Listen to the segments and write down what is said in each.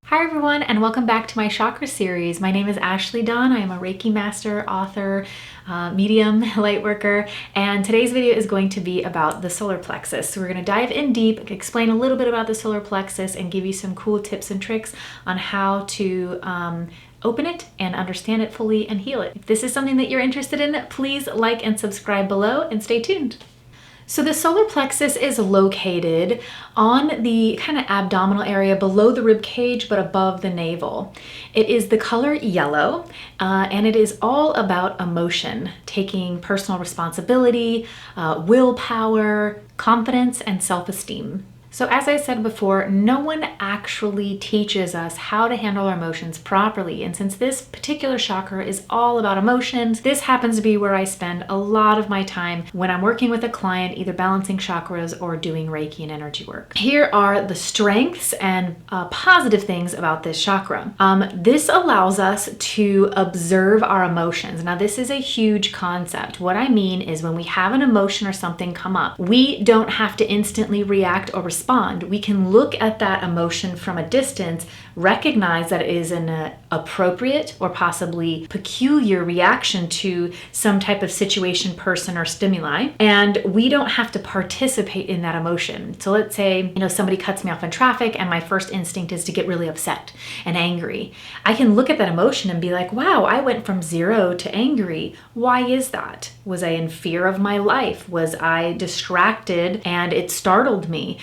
Hi everyone, and welcome back to my chakra series. My name is Ashley Dunn. I am a Reiki master, author, medium, light worker, and today's video is going to be about the solar plexus. So we're going to dive in deep, explain a little bit about the solar plexus, and give you some cool tips and tricks on how to open it and understand it fully and heal it. If this is something that you're interested in, please like and subscribe below and stay tuned. So the solar plexus is located on the kind of abdominal area below the rib cage but above the navel. It is the color yellow and it is all about emotion, taking personal responsibility, willpower, confidence, and self-esteem. So as I said before, no one actually teaches us how to handle our emotions properly. And since this particular chakra is all about emotions, this happens to be where I spend a lot of my time when I'm working with a client, either balancing chakras or doing Reiki and energy work. Here are the strengths and positive things about this chakra. This allows us to observe our emotions. Now, this is a huge concept. What I mean is when we have an emotion or something come up, we don't have to instantly react or respond. We can look at that emotion from a distance, recognize that it is an appropriate or possibly peculiar reaction to some type of situation, person, or stimuli, and we don't have to participate in that emotion. So let's say, somebody cuts me off in traffic and my first instinct is to get really upset and angry. I can look at that emotion and be like, wow, I went from 0 to angry. Why is that? Was I in fear of my life? Was I distracted and it startled me?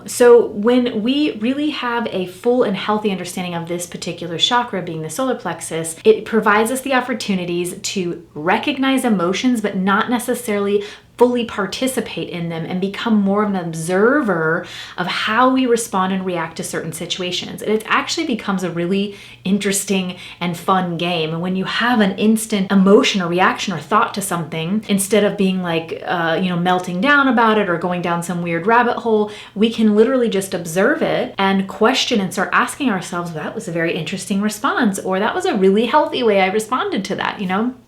So when we really have a full and healthy understanding of this particular chakra, being the solar plexus, it provides us the opportunities to recognize emotions, but not necessarily fully participate in them, and become more of an observer of how we respond and react to certain situations. And it actually becomes a really interesting and fun game. And when you have an instant emotion or reaction or thought to something, instead of being like, melting down about it or going down some weird rabbit hole, we can literally just observe it and question and start asking ourselves, well, that was a very interesting response, or that was a really healthy way I responded to that,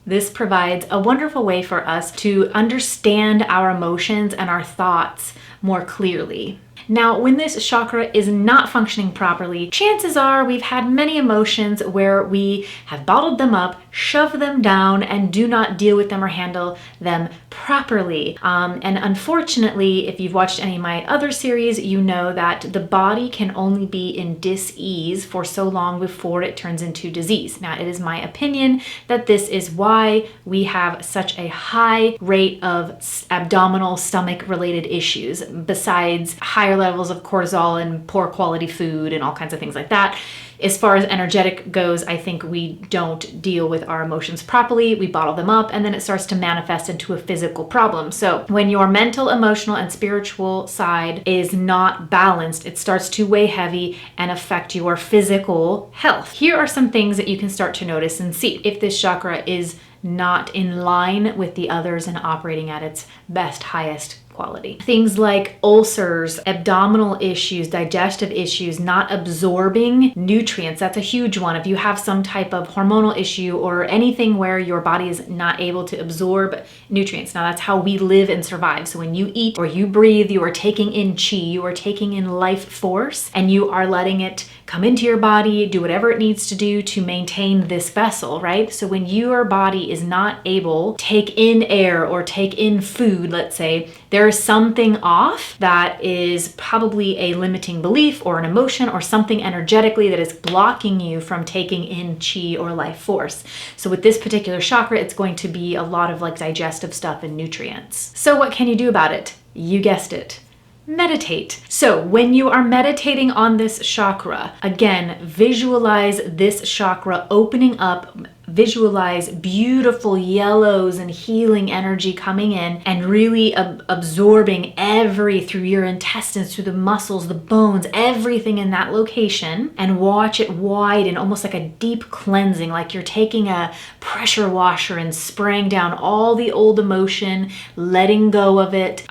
This provides a wonderful way for us to understand our emotions and our thoughts more clearly. Now, when this chakra is not functioning properly, chances are we've had many emotions where we have bottled them up, shoved them down, and do not deal with them or handle them properly. And unfortunately, if you've watched any of my other series, you know that the body can only be in dis-ease for so long before it turns into disease. Now, it is my opinion that this is why we have such a high rate of abdominal, stomach-related issues, besides higher levels of cortisol and poor quality food and all kinds of things like that. As far as energetic goes, I think we don't deal with our emotions properly. We bottle them up, and then it starts to manifest into a physical problem. So when your mental, emotional, and spiritual side is not balanced, it starts to weigh heavy and affect your physical health. Here are some things that you can start to notice and see if this chakra is not in line with the others and operating at its best, highest quality. Things like ulcers, abdominal issues, digestive issues, not absorbing nutrients. That's a huge one. If you have some type of hormonal issue or anything where your body is not able to absorb nutrients. Now, that's how we live and survive. So when you eat or you breathe, you are taking in chi, you are taking in life force, and you are letting it come into your body, do whatever it needs to do to maintain this vessel, right? So when your body is not able to take in air or take in food, let's say, there is something off that is probably a limiting belief or an emotion or something energetically that is blocking you from taking in chi or life force. So with this particular chakra, it's going to be a lot of like digestive stuff and nutrients. So what can you do about it? You guessed it. Meditate. So when you are meditating on this chakra, again, visualize this chakra opening up. Visualize beautiful yellows and healing energy coming in and really absorbing through your intestines, through the muscles, the bones, everything in that location, and watch it widen, almost like a deep cleansing, like you're taking a pressure washer and spraying down all the old emotion, letting go of it,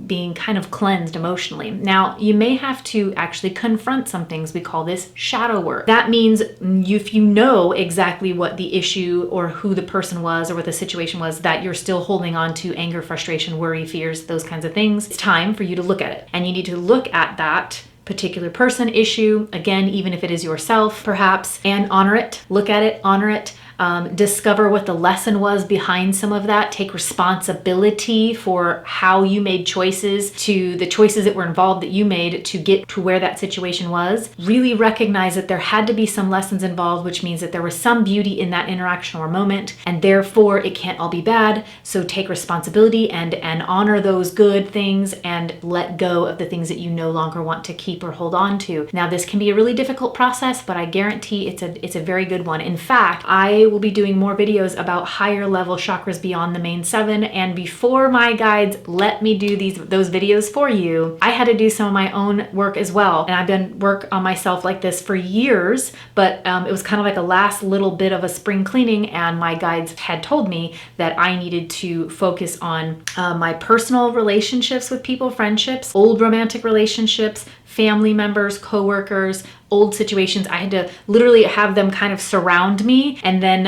being kind of cleansed emotionally. Now, you may have to actually confront some things. We call this shadow work. That means if you know exactly what the issue or who the person was or what the situation was that you're still holding on to, anger, frustration, worry, fears, those kinds of things, it's time for you to look at it. And you need to look at that particular person, issue, again, even if it is yourself perhaps, and honor it, look at it, honor it. Discover what the lesson was behind some of that. Take responsibility for how you made choices, to the choices that were involved that you made to get to where that situation was. Really recognize that there had to be some lessons involved, which means that there was some beauty in that interaction or moment, and therefore it can't all be bad. So take responsibility and honor those good things and let go of the things that you no longer want to keep or hold on to. Now, this can be a really difficult process, but I guarantee it's a very good one. In fact, I will be doing more videos about higher level chakras beyond the main 7. And before my guides let me do those videos for you, I had to do some of my own work as well. And I've been work on myself like this for years, but it was kind of like a last little bit of a spring cleaning. And my guides had told me that I needed to focus on my personal relationships with people, friendships, old romantic relationships, family members, coworkers, old situations. I had to literally have them kind of surround me, and then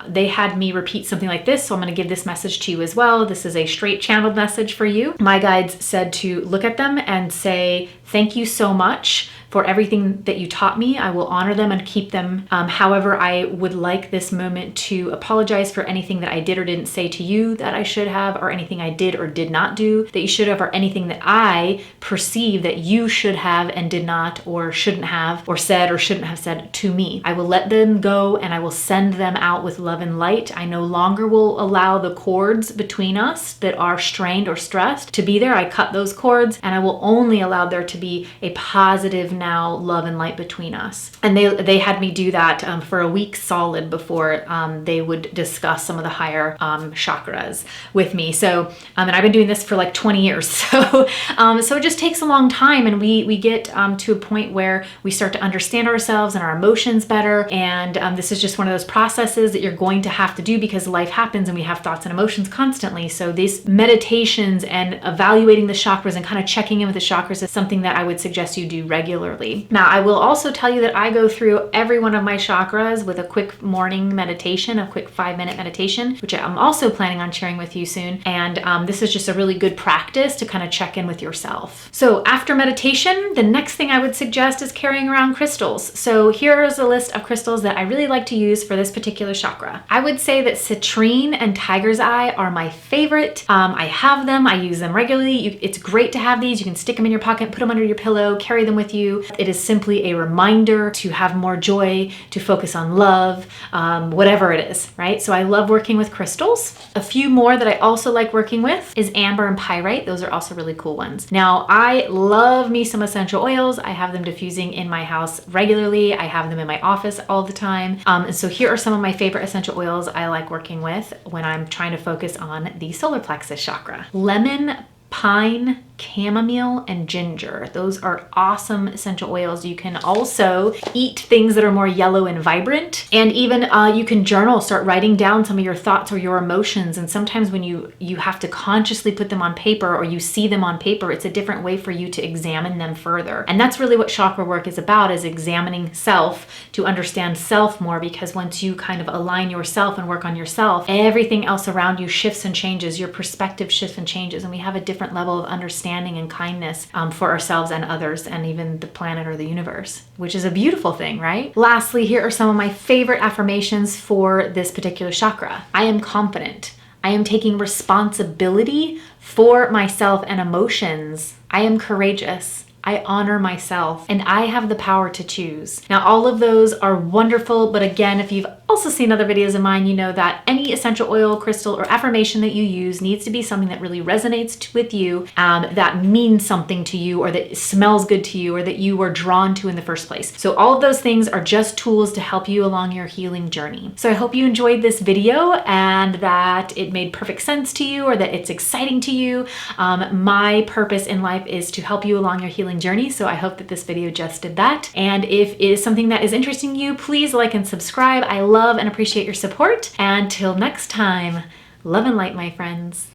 they had me repeat something like this. So I'm going to give this message to you as well. This is a straight channeled message for you. My guides said to look at them and say, thank you so much for everything that you taught me. I will honor them and keep them. However, I would like this moment to apologize for anything that I did or didn't say to you that I should have, or anything I did or did not do that you should have, or anything that I perceive that you should have and did not, or shouldn't have, or said or shouldn't have said to me. I will let them go and I will send them out with love and light. I no longer will allow the cords between us that are strained or stressed to be there. I cut those cords, and I will only allow there to be a positive now love and light between us. And they had me do that for a week solid before they would discuss some of the higher chakras with me. So and I've been doing this for like 20 years. So it just takes a long time, and we get to a point where we start to understand ourselves and our emotions better. And this is just one of those processes that you're going to have to do because life happens and we have thoughts and emotions constantly. So these meditations and evaluating the chakras and kind of checking in with the chakras is something that I would suggest you do regularly. Now, I will also tell you that I go through every one of my chakras with a quick morning meditation, a quick 5-minute meditation, which I'm also planning on sharing with you soon. And this is just a really good practice to kind of check in with yourself. So after meditation, the next thing I would suggest is carrying around crystals. So here's a list of crystals that I really like to use for this particular chakra. I would say that citrine and tiger's eye are my favorite. I have them, I use them regularly. It's great to have these. You can stick them in your pocket, put them under your pillow, carry them with you. It is simply a reminder to have more joy, to focus on love, whatever it is, right? So I love working with crystals. A few more that I also like working with is amber and pyrite. Those are also really cool ones. Now, I love me some essential oils. I have them diffusing in my house regularly. I have them in my office all the time. And so here are some of my favorite essential oils I like working with when I'm trying to focus on the solar plexus chakra. Lemon, pine, chamomile, and ginger. Those are awesome essential oils. You can also eat things that are more yellow and vibrant, and even you can journal, start writing down some of your thoughts or your emotions. And sometimes when you have to consciously put them on paper, or you see them on paper, it's a different way for you to examine them further. And that's really what chakra work is about, is examining self to understand self more, because once you kind of align yourself and work on yourself, everything else around you shifts and changes. Your perspective shifts and changes, and we have a different level of understanding and kindness for ourselves and others, and even the planet or the universe, which is a beautiful thing, right? Lastly, here are some of my favorite affirmations for this particular chakra. I am confident. I am taking responsibility for myself and emotions. I am courageous. I honor myself, and I have the power to choose. Now, all of those are wonderful, but again, if you've also seen other videos of mine, you know that any essential oil, crystal, or affirmation that you use needs to be something that really resonates with you, that means something to you, or that smells good to you, or that you were drawn to in the first place. So all of those things are just tools to help you along your healing journey. So I hope you enjoyed this video and that it made perfect sense to you, or that it's exciting to you. My purpose in life is to help you along your healing journey, so I hope that this video just did that. And if it is something that is interesting to you, please like and subscribe. I love and appreciate your support. And till next time, love and light, my friends.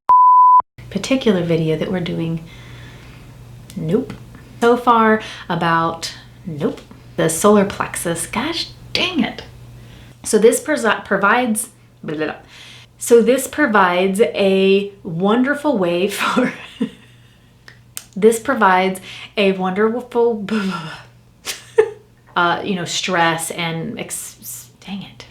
Particular video that we're doing, nope. So far about, nope, the solar plexus. Gosh dang it. So this provides, blah, blah, blah. So this provides a wonderful way for This provides a wonderful, stress and, dang it,